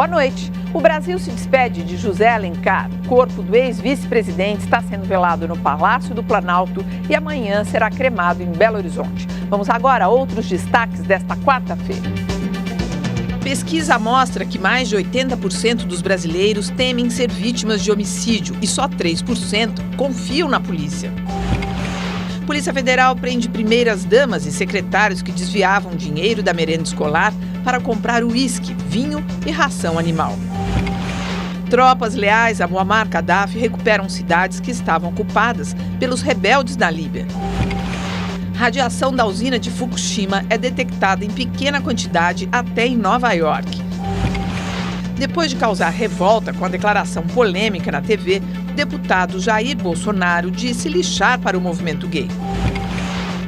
Boa noite. O Brasil se despede de José Alencar. O corpo do ex-vice-presidente está sendo velado no Palácio do Planalto e amanhã será cremado em Belo Horizonte. Vamos agora a outros destaques desta quarta-feira. Pesquisa mostra que mais de 80% dos brasileiros temem ser vítimas de homicídio e só 3% confiam na polícia. Polícia Federal prende primeiras-damas e secretários que desviavam dinheiro da merenda escolar para comprar uísque, vinho e ração animal. Tropas leais a Muammar Gaddafi recuperam cidades que estavam ocupadas pelos rebeldes da Líbia. Radiação da usina de Fukushima é detectada em pequena quantidade até em Nova York. Depois de causar revolta com a declaração polêmica na TV, o deputado Jair Bolsonaro disse lixar para o movimento gay.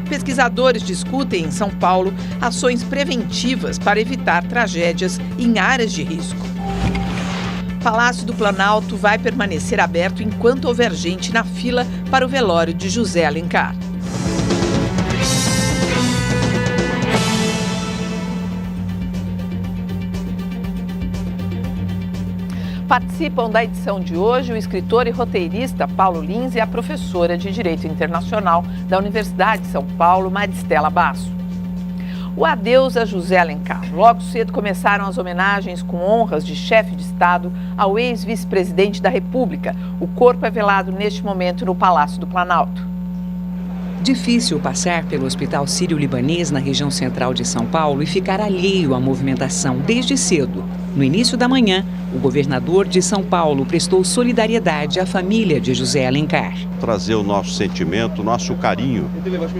Pesquisadores discutem em São Paulo ações preventivas para evitar tragédias em áreas de risco. O Palácio do Planalto vai permanecer aberto enquanto houver gente na fila para o velório de José Alencar. Participam da edição de hoje o escritor e roteirista Paulo Lins e a professora de Direito Internacional da Universidade de São Paulo, Maristela Basso. O adeus a José Alencar. Logo cedo começaram as homenagens com honras de chefe de Estado ao ex-vice-presidente da República. O corpo é velado neste momento no Palácio do Planalto. Difícil passar pelo Hospital Sírio-Libanês na região central de São Paulo e ficar alheio à movimentação desde cedo. No início da manhã, o governador de São Paulo prestou solidariedade à família de José Alencar. Trazer o nosso sentimento, nosso carinho,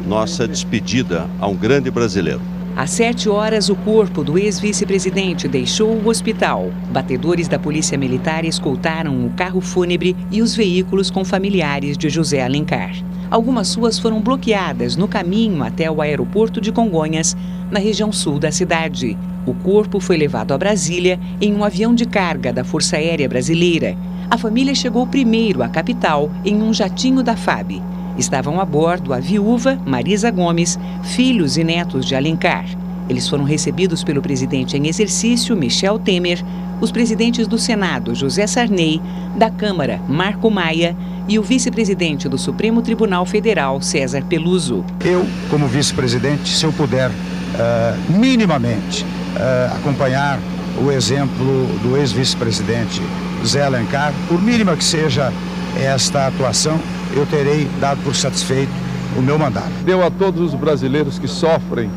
nossa despedida a um grande brasileiro. Às 7 horas, o corpo do ex-vice-presidente deixou o hospital. Batedores da Polícia Militar escoltaram o carro fúnebre e os veículos com familiares de José Alencar. Algumas ruas foram bloqueadas no caminho até o aeroporto de Congonhas, na região sul da cidade. O corpo foi levado a Brasília em um avião de carga da Força Aérea Brasileira. A família chegou primeiro à capital em um jatinho da FAB. Estavam a bordo a viúva, Marisa Gomes, filhos e netos de Alencar. Eles foram recebidos pelo presidente em exercício, Michel Temer, os presidentes do Senado, José Sarney, da Câmara, Marco Maia, e o vice-presidente do Supremo Tribunal Federal, César Peluso. Eu, como vice-presidente, se eu puder minimamente acompanhar o exemplo do ex-vice-presidente Zé Alencar, por mínima que seja esta atuação, eu terei dado por satisfeito o meu mandato. Deu a todos os brasileiros que sofrem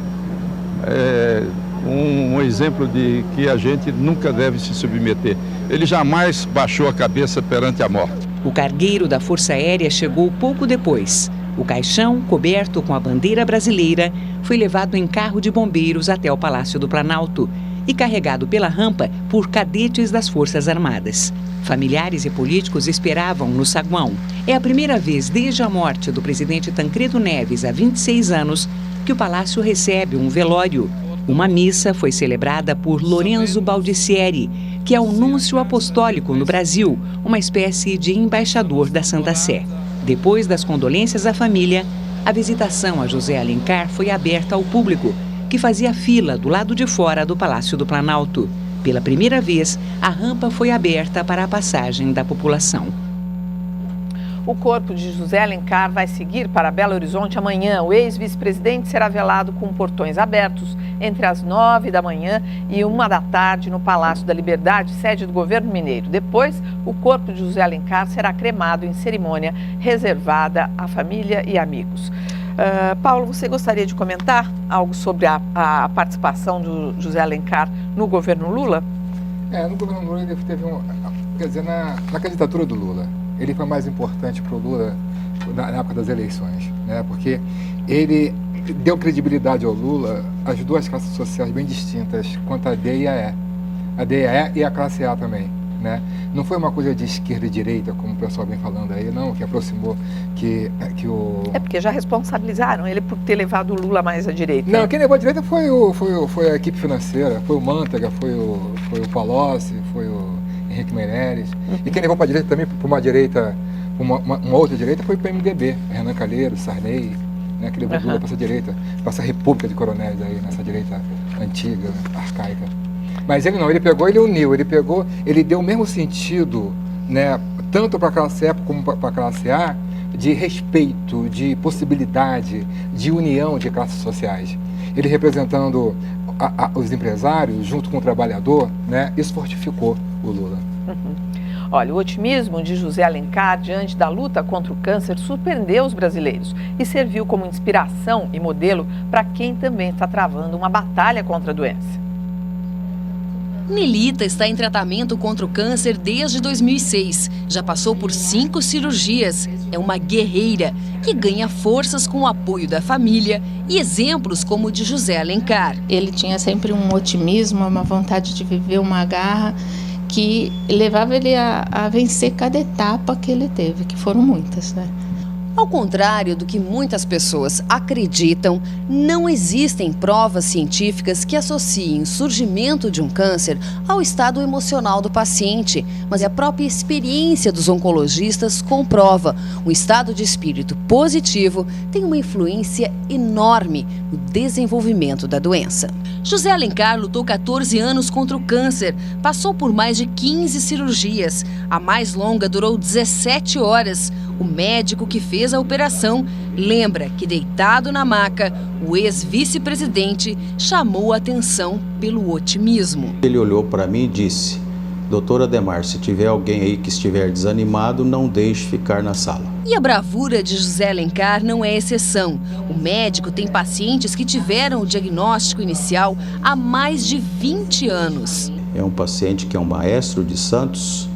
um exemplo de que a gente nunca deve se submeter. Ele jamais baixou a cabeça perante a morte. O cargueiro da Força Aérea chegou pouco depois. O caixão, coberto com a bandeira brasileira, foi levado em carro de bombeiros até o Palácio do Planalto e carregado pela rampa por cadetes das Forças Armadas. Familiares e políticos esperavam no saguão. É a primeira vez desde a morte do presidente Tancredo Neves, há 26 anos, que o palácio recebe um velório. Uma missa foi celebrada por Lorenzo Baldicieri, que é o núncio apostólico no Brasil, uma espécie de embaixador da Santa Sé. Depois das condolências à família, a visitação a José Alencar foi aberta ao público, que fazia fila do lado de fora do Palácio do Planalto. Pela primeira vez, a rampa foi aberta para a passagem da população. O corpo de José Alencar vai seguir para Belo Horizonte amanhã. O ex-vice-presidente será velado com portões abertos entre as 9 da manhã e 1 da tarde no Palácio da Liberdade, sede do governo mineiro. Depois, o corpo de José Alencar será cremado em cerimônia reservada à família e amigos. Paulo, você gostaria de comentar algo sobre a participação do José Alencar no governo Lula? No governo Lula ele teve na candidatura do Lula. Ele foi mais importante para o Lula na época das eleições, né? Porque ele deu credibilidade ao Lula às duas classes sociais bem distintas, quanto a D e a E. A D e a E e a classe A também, né? Não foi uma coisa de esquerda e direita, como o pessoal vem falando aí, não, que aproximou que o... É porque já responsabilizaram ele por ter levado o Lula mais à direita. Não, quem levou à direita foi a equipe financeira, foi o Mantega, foi o Palocci, foi o Henrique Meirelles. E quem levou para a direita também, para uma direita, uma outra direita, foi o PMDB, Renan Calheiros, Sarney, né, que levou Lula para essa direita, para essa república de coronéis aí, nessa direita antiga, arcaica. Mas ele não, ele pegou, ele uniu, ele deu o mesmo sentido, né, tanto para a classe E como para a classe A, de respeito, de possibilidade, de união de classes sociais. Ele representando os empresários junto com o trabalhador, né, isso fortificou o Lula. Olha, o otimismo de José Alencar diante da luta contra o câncer surpreendeu os brasileiros e serviu como inspiração e modelo para quem também está travando uma batalha contra a doença. Nelita está em tratamento contra o câncer desde 2006. Já passou por 5 cirurgias. É uma guerreira que ganha forças com o apoio da família e exemplos como o de José Alencar. Ele tinha sempre um otimismo, uma vontade de viver, uma garra que levava ele a vencer cada etapa que ele teve, que foram muitas, né? Ao contrário do que muitas pessoas acreditam, não existem provas científicas que associem o surgimento de um câncer ao estado emocional do paciente, mas a própria experiência dos oncologistas comprova. Um estado de espírito positivo tem uma influência enorme no desenvolvimento da doença. José Alencar lutou 14 anos contra o câncer, passou por mais de 15 cirurgias. A mais longa durou 17 horas. O médico que fez a operação lembra que, deitado na maca, o ex-vice-presidente chamou a atenção pelo otimismo. Ele olhou para mim e disse: doutor Adhemar, se tiver alguém aí que estiver desanimado, não deixe ficar na sala. E a bravura de José Alencar não é exceção. O médico tem pacientes que tiveram o diagnóstico inicial há mais de 20 anos. É um paciente que é um maestro de Santos.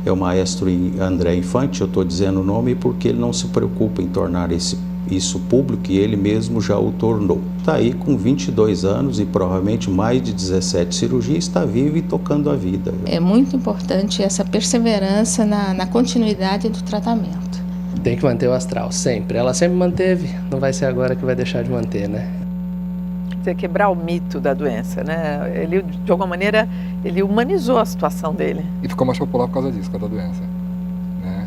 É o maestro André Infante, eu estou dizendo o nome porque ele não se preocupa em tornar isso público e ele mesmo já o tornou. Está aí com 22 anos e provavelmente mais de 17 cirurgias, está vivo e tocando a vida. É muito importante essa perseverança na continuidade do tratamento. Tem que manter o astral, sempre. Ela sempre manteve, não vai ser agora que vai deixar de manter, né? Quebrar o mito da doença, né? Ele, de alguma maneira, ele humanizou a situação dele. E ficou mais popular por causa disso, por causa da doença, né?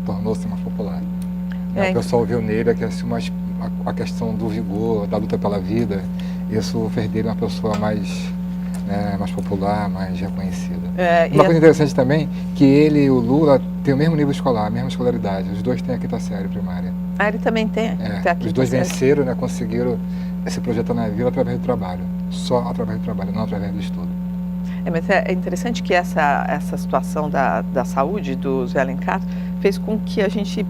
Tornou-se mais popular. O pessoal viu nele a questão do vigor, da luta pela vida. Isso fez dele uma pessoa mais popular, mais reconhecida. Uma coisa interessante também, que ele e o Lula têm o mesmo nível escolar, a mesma escolaridade. Os dois têm a quinta série primária. Ah, ele também tem a quinta Os dois série. venceram, né? Conseguiram se projetar na vida através do trabalho. Só através do trabalho, não através do estudo. Mas é interessante que essa situação da saúde do José Alencar fez com que a gente,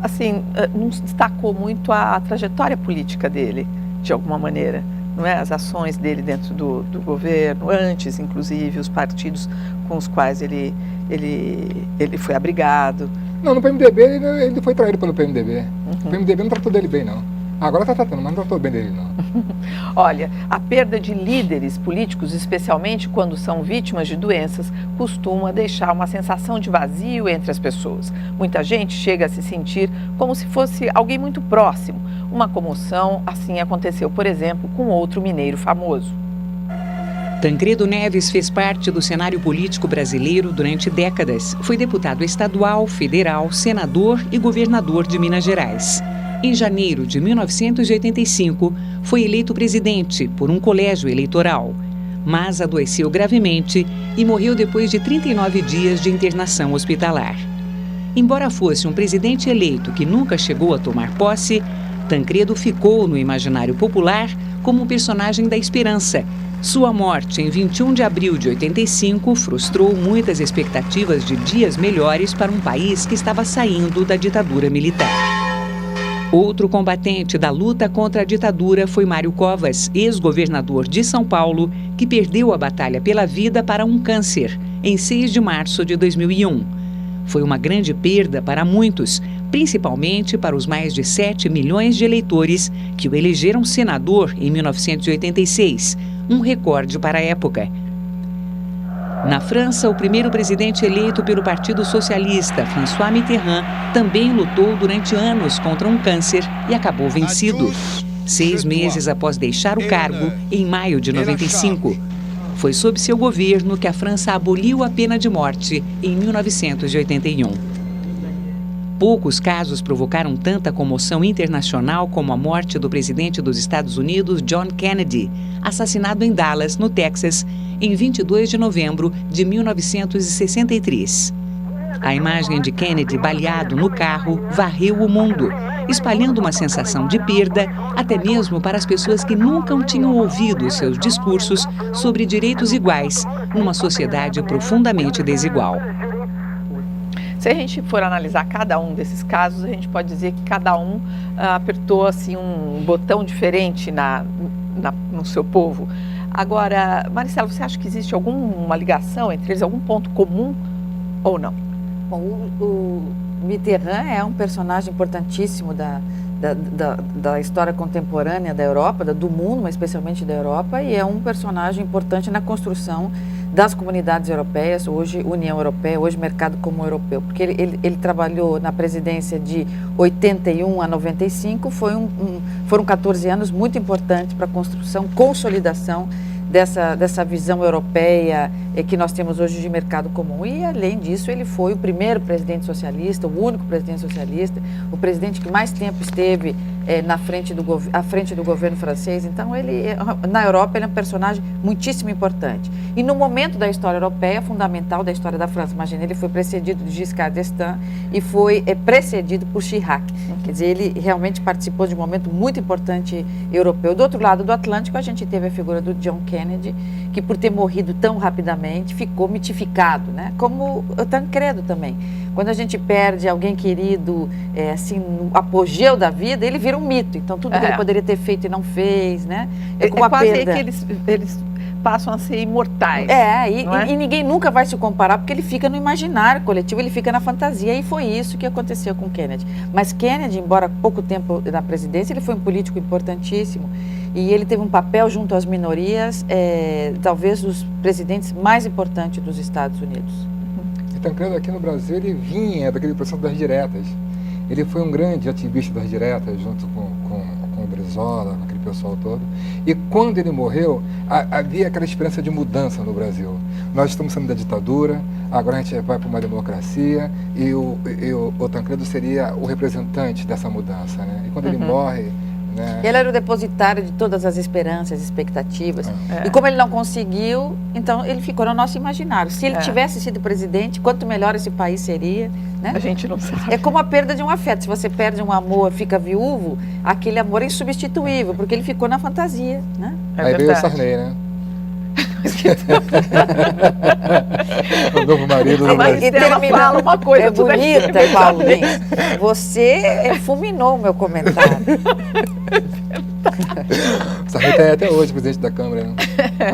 assim, não destacou muito a trajetória política dele, de alguma maneira. Não é? As ações dele dentro do governo, antes, inclusive, os partidos com os quais ele foi abrigado. Não, no PMDB ele foi traído pelo PMDB. O PMDB não tratou dele bem, não. Agora está tratando, mas não tratou bem dele, não. Olha, a perda de líderes políticos, especialmente quando são vítimas de doenças, costuma deixar uma sensação de vazio entre as pessoas. Muita gente chega a se sentir como se fosse alguém muito próximo. Uma comoção assim aconteceu, por exemplo, com outro mineiro famoso. Tancredo Neves fez parte do cenário político brasileiro durante décadas. Foi deputado estadual, federal, senador e governador de Minas Gerais. Em janeiro de 1985, foi eleito presidente por um colégio eleitoral, mas adoeceu gravemente e morreu depois de 39 dias de internação hospitalar. Embora fosse um presidente eleito que nunca chegou a tomar posse, Tancredo ficou no imaginário popular como um personagem da esperança. Sua morte, em 21 de abril de 85, frustrou muitas expectativas de dias melhores para um país que estava saindo da ditadura militar. Outro combatente da luta contra a ditadura foi Mário Covas, ex-governador de São Paulo, que perdeu a batalha pela vida para um câncer, em 6 de março de 2001. Foi uma grande perda para muitos, principalmente para os mais de 7 milhões de eleitores que o elegeram senador em 1986, um recorde para a época. Na França, o primeiro presidente eleito pelo Partido Socialista, François Mitterrand, também lutou durante anos contra um câncer e acabou vencido. 6 meses após deixar o cargo, em maio de 95. Foi sob seu governo que a França aboliu a pena de morte em 1981. Poucos casos provocaram tanta comoção internacional como a morte do presidente dos Estados Unidos, John Kennedy, assassinado em Dallas, no Texas, em 22 de novembro de 1963. A imagem de Kennedy baleado no carro varreu o mundo, espalhando uma sensação de perda, até mesmo para as pessoas que nunca tinham ouvido seus discursos sobre direitos iguais, numa sociedade profundamente desigual. Se a gente for analisar cada um desses casos, a gente pode dizer que cada um apertou assim, um botão diferente no seu povo. Agora, Maricela, você acha que existe alguma ligação entre eles, algum ponto comum ou não? Bom, o Mitterrand é um personagem importantíssimo da história contemporânea da Europa, do mundo, mas especialmente da Europa, e é um personagem importante na construção das comunidades europeias, hoje União Europeia, hoje mercado comum europeu, porque ele trabalhou na presidência de 81 a 95, foram 14 anos muito importantes para a construção, consolidação dessa visão europeia que nós temos hoje de mercado comum. E, além disso, ele foi o primeiro presidente socialista, o único presidente socialista, o presidente que mais tempo esteve à frente do governo francês. Então, na Europa, ele é um personagem muitíssimo importante. E no momento da história europeia, fundamental da história da França, imagina, ele foi precedido de Giscard d'Estaing e foi precedido por Chirac. Quer dizer, ele realmente participou de um momento muito importante europeu. Do outro lado do Atlântico, a gente teve a figura do John Kennedy, que por ter morrido tão rapidamente ficou mitificado, né? Como o Tancredo também. Quando a gente perde alguém querido, assim, no apogeu da vida, ele vira um mito. Então, tudo que ele poderia ter feito e não fez, né? Como a quase perda. que eles passam a ser imortais. E ninguém nunca vai se comparar, porque ele fica no imaginário coletivo, ele fica na fantasia, e foi isso que aconteceu com Kennedy. Mas Kennedy, embora pouco tempo na presidência, ele foi um político importantíssimo, e ele teve um papel junto às minorias, talvez dos presidentes mais importantes dos Estados Unidos. E Tancredo, aqui no Brasil, ele vinha daquele processo das diretas. Ele foi um grande ativista das diretas, junto com o Brizola, com aquele pessoal todo. E quando ele morreu, havia aquela esperança de mudança no Brasil. Nós estamos saindo da ditadura, agora a gente vai para uma democracia, e o Tancredo seria o representante dessa mudança, né? E quando ele morre, né? Ele era o depositário de todas as esperanças, expectativas. E como ele não conseguiu, então ele ficou no nosso imaginário. Se ele tivesse sido presidente, quanto melhor esse país seria, né? A gente não sabe. É como a perda de um afeto. Se você perde um amor, fica viúvo, aquele amor é insubstituível, porque ele ficou na fantasia, né? Aí veio o Sarney, né? O novo marido do Brasil. E termina uma coisa bonita, Paulo Lins. Você fulminou o meu comentário. O Sarney é até hoje presidente da Câmara, né?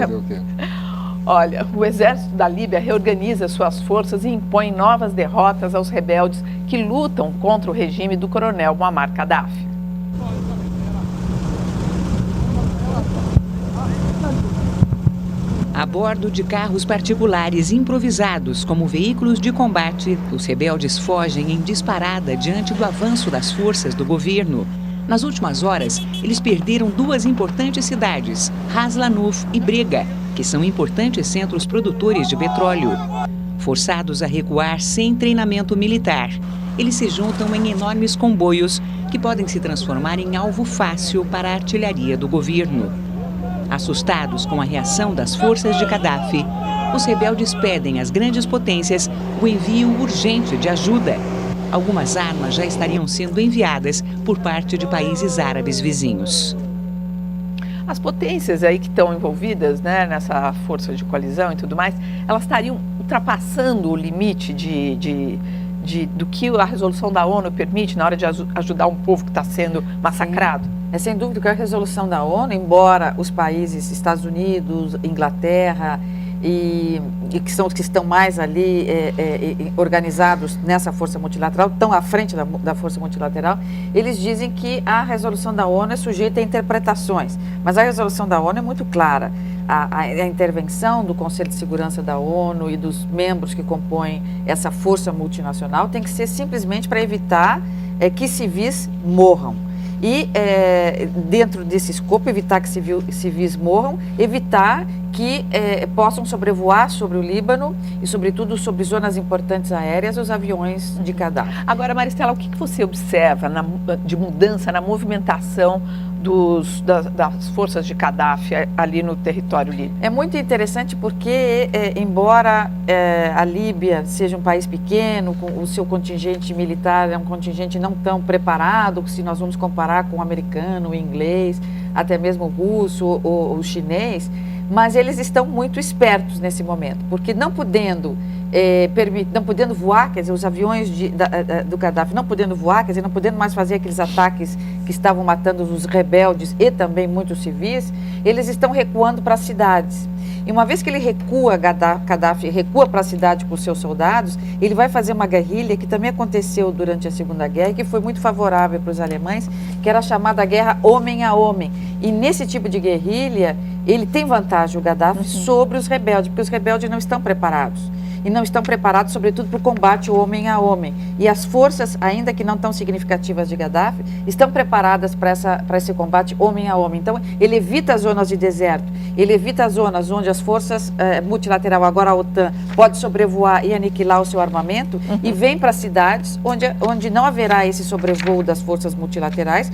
Fazer o quê? Olha, o exército da Líbia reorganiza suas forças e impõe novas derrotas aos rebeldes que lutam contra o regime do coronel Muammar Gaddafi. A bordo de carros particulares improvisados como veículos de combate, os rebeldes fogem em disparada diante do avanço das forças do governo. Nas últimas horas, eles perderam duas importantes cidades, Ras Lanuf e Brega, que são importantes centros produtores de petróleo. Forçados a recuar sem treinamento militar, eles se juntam em enormes comboios que podem se transformar em alvo fácil para a artilharia do governo. Assustados com a reação das forças de Gaddafi, os rebeldes pedem às grandes potências o envio urgente de ajuda. Algumas armas já estariam sendo enviadas por parte de países árabes vizinhos. As potências aí que estão envolvidas, né, nessa força de coalizão e tudo mais, elas estariam ultrapassando o limite do que a resolução da ONU permite na hora de ajudar um povo que está sendo massacrado? É sem dúvida que a resolução da ONU, embora os países Estados Unidos, Inglaterra e que são os que estão mais ali organizados nessa força multilateral, estão à frente da força multilateral, eles dizem que a resolução da ONU é sujeita a interpretações, mas a resolução da ONU é muito clara. A intervenção do Conselho de Segurança da ONU e dos membros que compõem essa força multinacional tem que ser simplesmente para evitar que civis morram. E, dentro desse escopo, evitar que civis morram, evitar que possam sobrevoar sobre o Líbano e, sobretudo, sobre zonas importantes aéreas, os aviões de Gaddafi. Agora, Maristela, o que você observa de mudança na movimentação das forças de Gaddafi ali no território líbio? É muito interessante porque, embora a Líbia seja um país pequeno, com o seu contingente militar é um contingente não tão preparado, se nós vamos comparar com o americano, o inglês, até mesmo o russo ou o chinês, mas eles estão muito espertos nesse momento, porque não podendo voar, quer dizer, os aviões do Gaddafi não podendo voar, quer dizer, não podendo mais fazer aqueles ataques que estavam matando os rebeldes e também muitos civis, eles estão recuando para as cidades. E uma vez que ele recua, Gaddafi recua para a cidade com seus soldados, ele vai fazer uma guerrilha que também aconteceu durante a Segunda Guerra e que foi muito favorável para os alemães, que era a chamada guerra homem a homem. E nesse tipo de guerrilha, ele tem vantagem, o Gaddafi, sobre os rebeldes, porque os rebeldes não estão preparados. E não estão preparados, sobretudo, para o combate homem a homem. E as forças, ainda que não tão significativas de Gaddafi, estão preparadas para esse combate homem a homem. Então, ele evita as zonas de deserto, ele evita as zonas onde as forças multilateral, agora a OTAN, pode sobrevoar e aniquilar o seu armamento, e vem para cidades onde não haverá esse sobrevoo das forças multilaterais,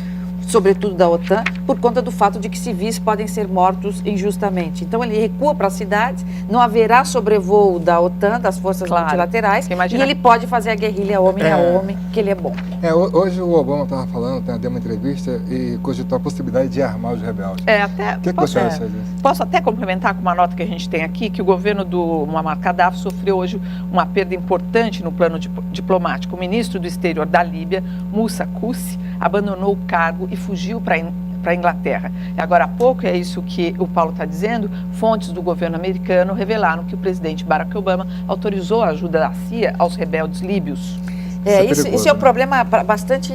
sobretudo da OTAN, por conta do fato de que civis podem ser mortos injustamente. Então, ele recua para as cidades, não haverá sobrevoo da OTAN, das forças multilaterais, e ele pode fazer a guerrilha homem a homem, que ele é bom. Hoje o Obama estava falando, deu uma entrevista e cogitou a possibilidade de armar os rebeldes. Posso até complementar com uma nota que a gente tem aqui, que o governo do Muammar Gaddafi sofreu hoje uma perda importante no plano diplomático. O ministro do exterior da Líbia, Moussa Koussi, abandonou o cargo e fugiu para a Inglaterra. Agora há pouco, é isso que o Paulo está dizendo, fontes do governo americano revelaram que o presidente Barack Obama autorizou a ajuda da CIA aos rebeldes líbios. Isso é um problema bastante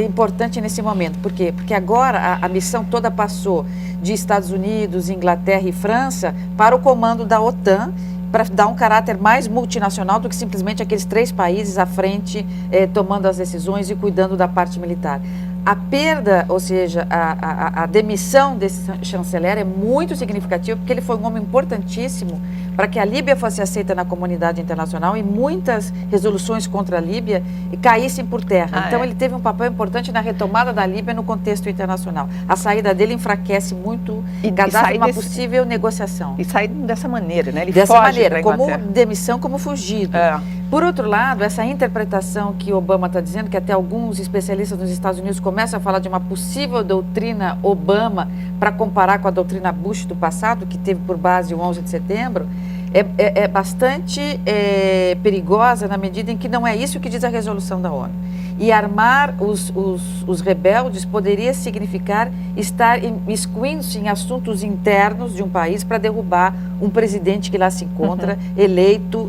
importante nesse momento. Por quê? Porque agora a missão toda passou de Estados Unidos, Inglaterra e França para o comando da OTAN, para dar um caráter mais multinacional do que simplesmente aqueles 3 países à frente, tomando as decisões e cuidando da parte militar. A perda, ou seja, a demissão desse chanceler é muito significativa, porque ele foi um homem importantíssimo para que a Líbia fosse aceita na comunidade internacional e muitas resoluções contra a Líbia caíssem por terra. Então, ele teve um papel importante na retomada da Líbia no contexto internacional. A saída dele enfraquece muito Gaddafi uma possível negociação. E sair dessa maneira, né? Ele dessa maneira, como demissão, como fugido. Por outro lado, essa interpretação que Obama está dizendo, que até alguns especialistas nos Estados Unidos começam a falar de uma possível doutrina Obama para comparar com a doutrina Bush do passado, que teve por base o 11 de setembro, é bastante perigosa na medida em que não é isso que diz a resolução da ONU. E armar os rebeldes poderia significar estar excluindo-se em assuntos internos de um país para derrubar um presidente que lá se encontra, eleito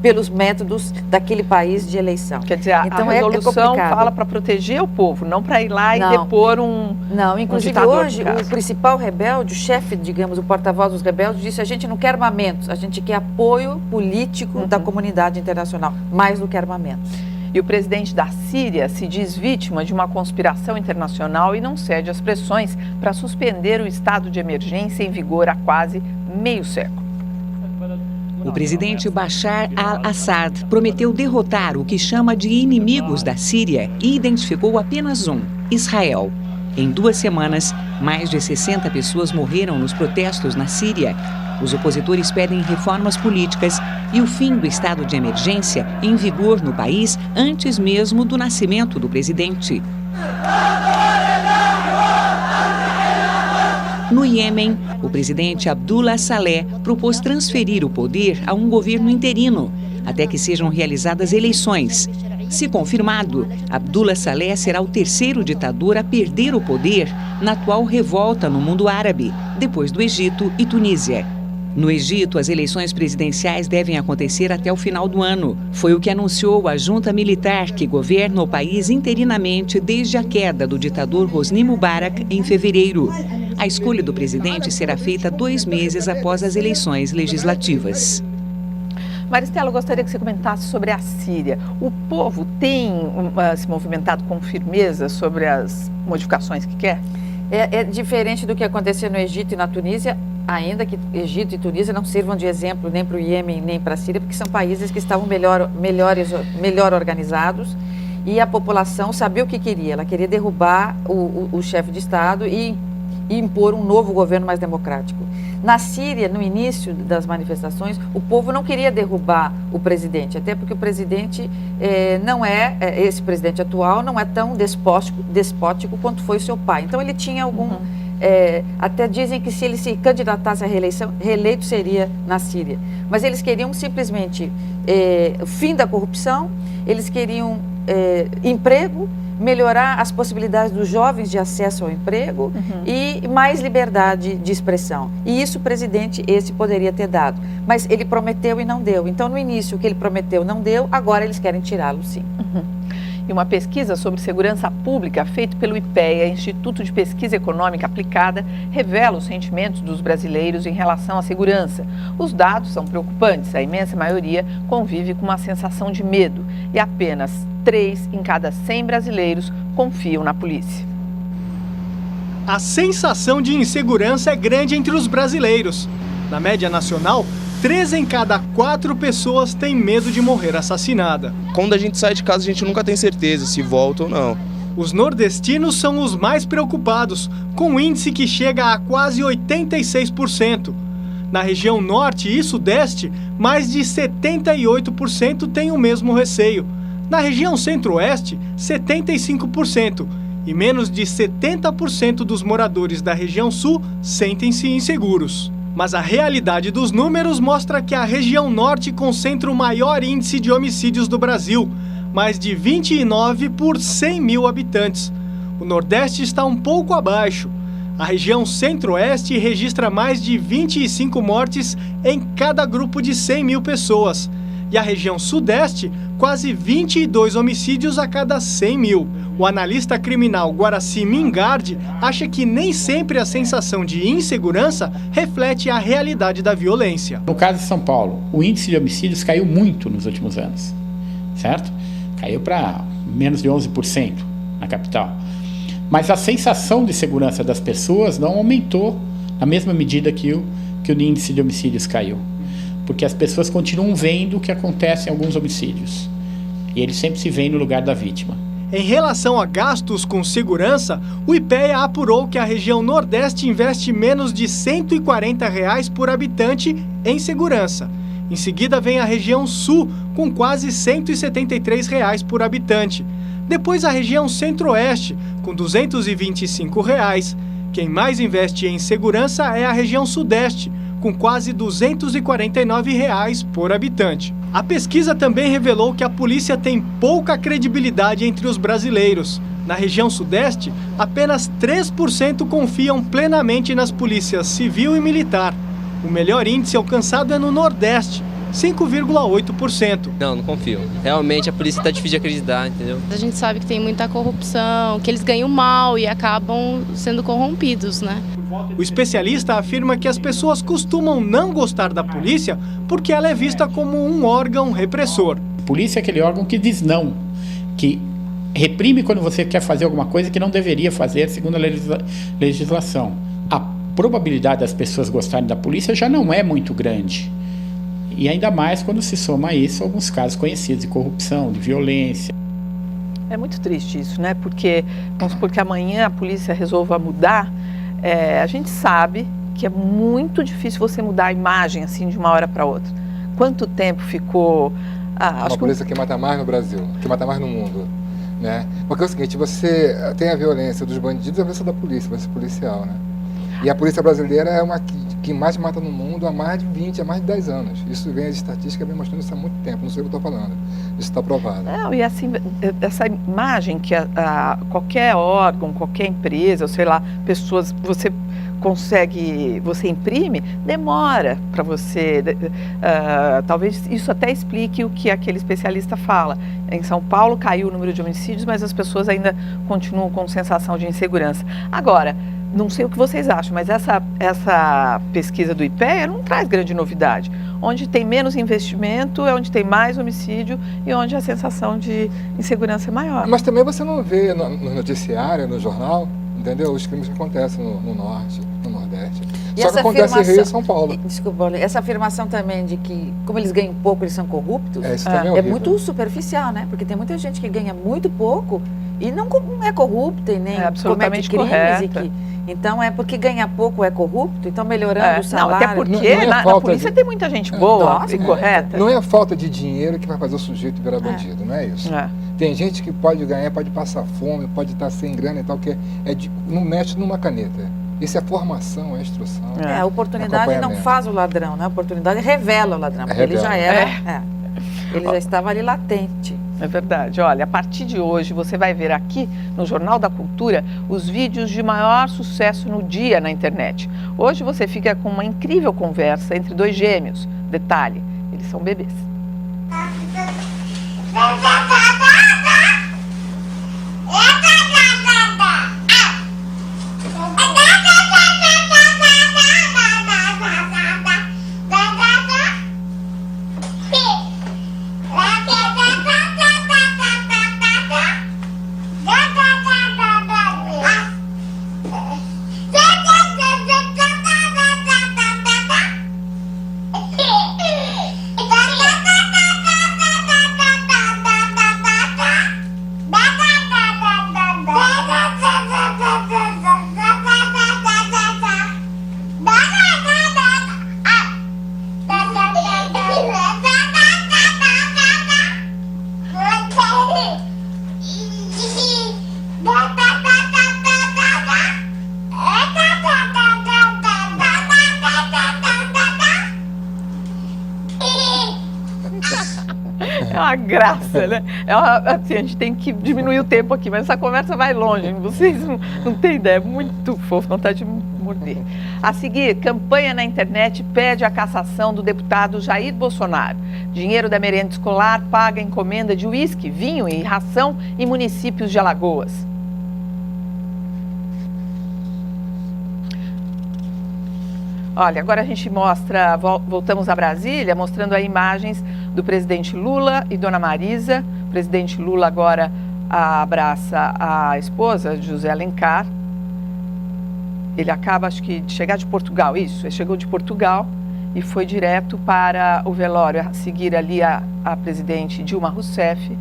pelos métodos daquele país de eleição. Quer dizer, então, a resolução fala para proteger o povo, não para ir lá e depor um Não, inclusive hoje o principal rebelde, o chefe, digamos, o porta-voz dos rebeldes, disse: a gente não quer armamentos, a gente quer apoio político da comunidade internacional, mais do que armamentos. E o presidente da Síria se diz vítima de uma conspiração internacional e não cede às pressões para suspender o estado de emergência em vigor há quase meio século. O presidente Bashar al-Assad prometeu derrotar o que chama de inimigos da Síria e identificou apenas um: Israel. Em 2 semanas, mais de 60 pessoas morreram nos protestos na Síria. Os opositores pedem reformas políticas e o fim do estado de emergência em vigor no país antes mesmo do nascimento do presidente. No Iêmen, o presidente Abdullah Saleh propôs transferir o poder a um governo interino, até que sejam realizadas eleições. Se confirmado, Abdullah Saleh será o 3º ditador a perder o poder na atual revolta no mundo árabe, depois do Egito e Tunísia. No Egito, as eleições presidenciais devem acontecer até o final do ano. Foi o que anunciou a junta militar que governa o país interinamente desde a queda do ditador Hosni Mubarak em fevereiro. A escolha do presidente será feita 2 meses após as eleições legislativas. Maristela, eu gostaria que você comentasse sobre a Síria. O povo tem se movimentado com firmeza sobre as modificações que quer? É diferente do que aconteceu no Egito e na Tunísia. ainda que Egito e Tunísia não sirvam de exemplo nem para o Iêmen nem para a Síria, porque são países que estavam melhor organizados e a população sabia o que queria. Ela queria derrubar o chefe de Estado e impor um novo governo mais democrático. Na Síria, no início das manifestações, o povo não queria derrubar o presidente, até porque o presidente esse presidente atual não é tão despótico quanto foi o seu pai. Então ele tinha algum... até dizem que se ele se candidatasse à reeleição, reeleito seria na Síria. Mas eles queriam simplesmente o fim da corrupção, eles queriam emprego, melhorar as possibilidades dos jovens de acesso ao emprego e mais liberdade de expressão. E isso o presidente poderia ter dado. Mas ele prometeu e não deu. Então, no início, o que ele prometeu não deu, agora eles querem tirá-lo, sim. E uma pesquisa sobre segurança pública feita pelo IPEA, Instituto de Pesquisa Econômica Aplicada, revela os sentimentos dos brasileiros em relação à segurança. Os dados são preocupantes. A imensa maioria convive com uma sensação de medo e apenas 3 em cada 100 brasileiros confiam na polícia. A sensação de insegurança é grande entre os brasileiros. Na média nacional, 3 em cada 4 pessoas têm medo de morrer assassinada. Quando a gente sai de casa, a gente nunca tem certeza se volta ou não. Os nordestinos são os mais preocupados, com um índice que chega a quase 86%. Na região norte e sudeste, mais de 78% têm o mesmo receio. Na região centro-oeste, 75%. E menos de 70% dos moradores da região sul sentem-se inseguros. Mas a realidade dos números mostra que a região norte concentra o maior índice de homicídios do Brasil, mais de 29 por 100 mil habitantes. O Nordeste está um pouco abaixo. A região Centro-Oeste registra mais de 25 mortes em cada grupo de 100 mil pessoas. E a região Sudeste, quase 22 homicídios a cada 100 mil. O analista criminal Guaraci Mingardi acha que nem sempre a sensação de insegurança reflete a realidade da violência. No caso de São Paulo, o índice de homicídios caiu muito nos últimos anos, certo? Caiu para menos de 11% na capital. Mas a sensação de segurança das pessoas não aumentou na mesma medida que o índice de homicídios caiu. Porque as pessoas continuam vendo o que acontece em alguns homicídios. E eles sempre se veem no lugar da vítima. Em relação a gastos com segurança, o IPEA apurou que a região Nordeste investe menos de R$ 140 por habitante em segurança. Em seguida vem a região Sul, com quase R$ 173 por habitante. Depois a região Centro-Oeste, com R$ 225. Quem mais investe em segurança é a região Sudeste, com quase R$ 249 por habitante. A pesquisa também revelou que a polícia tem pouca credibilidade entre os brasileiros. Na região Sudeste, apenas 3% confiam plenamente nas polícias civil e militar. O melhor índice alcançado é no Nordeste, 5,8%. Não confio. Realmente a polícia está difícil de acreditar, entendeu? A gente sabe que tem muita corrupção, que eles ganham mal e acabam sendo corrompidos, né? O especialista afirma que as pessoas costumam não gostar da polícia porque ela é vista como um órgão repressor. A polícia é aquele órgão que diz não, que reprime quando você quer fazer alguma coisa que não deveria fazer segundo a legislação. A probabilidade das pessoas gostarem da polícia já não é muito grande. E ainda mais quando se soma a isso alguns casos conhecidos de corrupção, de violência. É muito triste isso, né? Porque, vamos supor que amanhã a polícia resolva mudar, a gente sabe que é muito difícil você mudar a imagem assim de uma hora para outra. Quanto tempo ficou... Uma polícia que mata mais no Brasil, que mata mais no mundo, né? Porque é o seguinte, você tem a violência dos bandidos e a violência da polícia, a violência policial, né? E a polícia brasileira é uma que mais mata no mundo há mais de 20, há mais de 10 anos. Isso vem de estatística, vem mostrando isso há muito tempo, não sei o que eu estou falando. Isso está provado. Não, e assim, essa imagem que qualquer órgão, qualquer empresa, ou sei lá, pessoas, você imprime, demora para você. Talvez isso até explique o que aquele especialista fala. Em São Paulo caiu o número de homicídios, mas as pessoas ainda continuam com sensação de insegurança. Agora, não sei o que vocês acham, mas essa pesquisa do IPEA não traz grande novidade. Onde tem menos investimento é onde tem mais homicídio e onde a sensação de insegurança é maior. Mas também você não vê no noticiário, no jornal, entendeu? Os crimes que acontecem no Norte, no Nordeste. E Só essa que acontece em Rio e São Paulo. Desculpa, essa afirmação também de que, como eles ganham pouco, eles são corruptos, isso também é horrível. muito superficial, né? Porque tem muita gente que ganha muito pouco e não é corrupta e nem comete crimes. Então, é porque ganha pouco é corrupto? Então, melhorando o salário... Não, até porque na polícia tem muita gente boa e correta. Não é a falta de dinheiro que vai fazer o sujeito virar bandido, não é isso? Tem gente que pode ganhar, pode passar fome, pode estar sem grana e tal, que não mexe numa caneta. Isso é formação, é instrução. A oportunidade não faz o ladrão, né? A oportunidade revela o ladrão, porque ele já era... Ele já estava ali latente. É verdade. Olha, a partir de hoje você vai ver aqui no Jornal da Cultura os vídeos de maior sucesso no dia na internet. Hoje você fica com uma incrível conversa entre dois gêmeos. Detalhe, eles são bebês. É uma graça, né? Assim, a gente tem que diminuir o tempo aqui, mas essa conversa vai longe, vocês não têm ideia, é muito fofo, vontade de morder. A seguir, campanha na internet pede a cassação do deputado Jair Bolsonaro. Dinheiro da merenda escolar paga encomenda de uísque, vinho e ração em municípios de Alagoas. Olha, agora a gente mostra, voltamos a Brasília, mostrando aí imagens do presidente Lula e Dona Marisa. O presidente Lula agora abraça a esposa, José Alencar. Ele acaba, acho que, de chegar de Portugal, isso, ele chegou de Portugal e foi direto para o velório, a seguir ali a presidente Dilma Rousseff,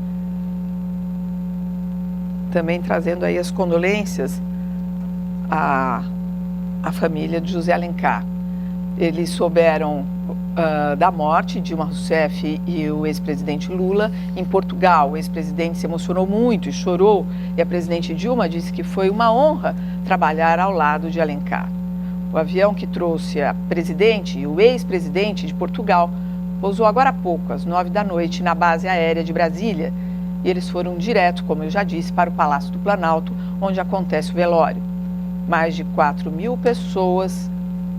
também trazendo aí as condolências à família de José Alencar. Eles souberam da morte de Dilma Rousseff e o ex-presidente Lula em Portugal. O ex-presidente se emocionou muito e chorou, e a presidente Dilma disse que foi uma honra trabalhar ao lado de Alencar. O avião que trouxe a presidente e o ex-presidente de Portugal pousou agora há pouco, às 9 da noite, na base aérea de Brasília, e eles foram direto, como eu já disse, para o Palácio do Planalto, onde acontece o velório. Mais de 4.000 pessoas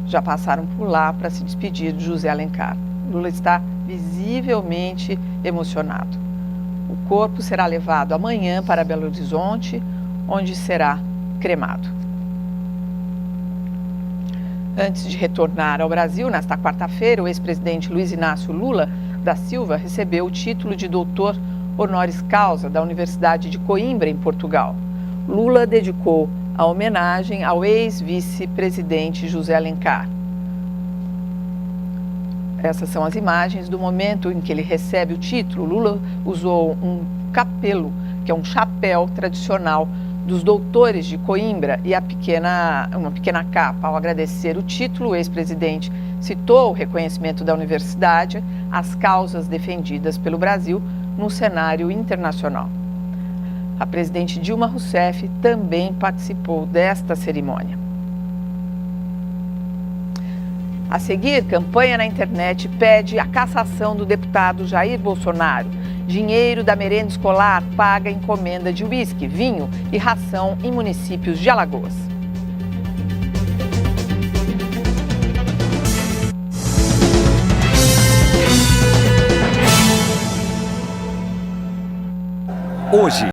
já passaram por lá para se despedir de José Alencar. Lula está visivelmente emocionado. O corpo será levado amanhã para Belo Horizonte, onde será cremado. Antes de retornar ao Brasil, nesta quarta-feira, o ex-presidente Luiz Inácio Lula da Silva recebeu o título de doutor honoris causa da Universidade de Coimbra, em Portugal. Lula dedicou a homenagem ao ex-vice-presidente José Alencar. Essas são as imagens do momento em que ele recebe o título. Lula usou um capelo, que é um chapéu tradicional dos doutores de Coimbra, e uma pequena capa. Ao agradecer o título, o ex-presidente citou o reconhecimento da universidade às causas defendidas pelo Brasil no cenário internacional. A presidente Dilma Rousseff também participou desta cerimônia. A seguir, campanha na internet pede a cassação do deputado Jair Bolsonaro. Dinheiro da merenda escolar paga encomenda de uísque, vinho e ração em municípios de Alagoas. Hoje,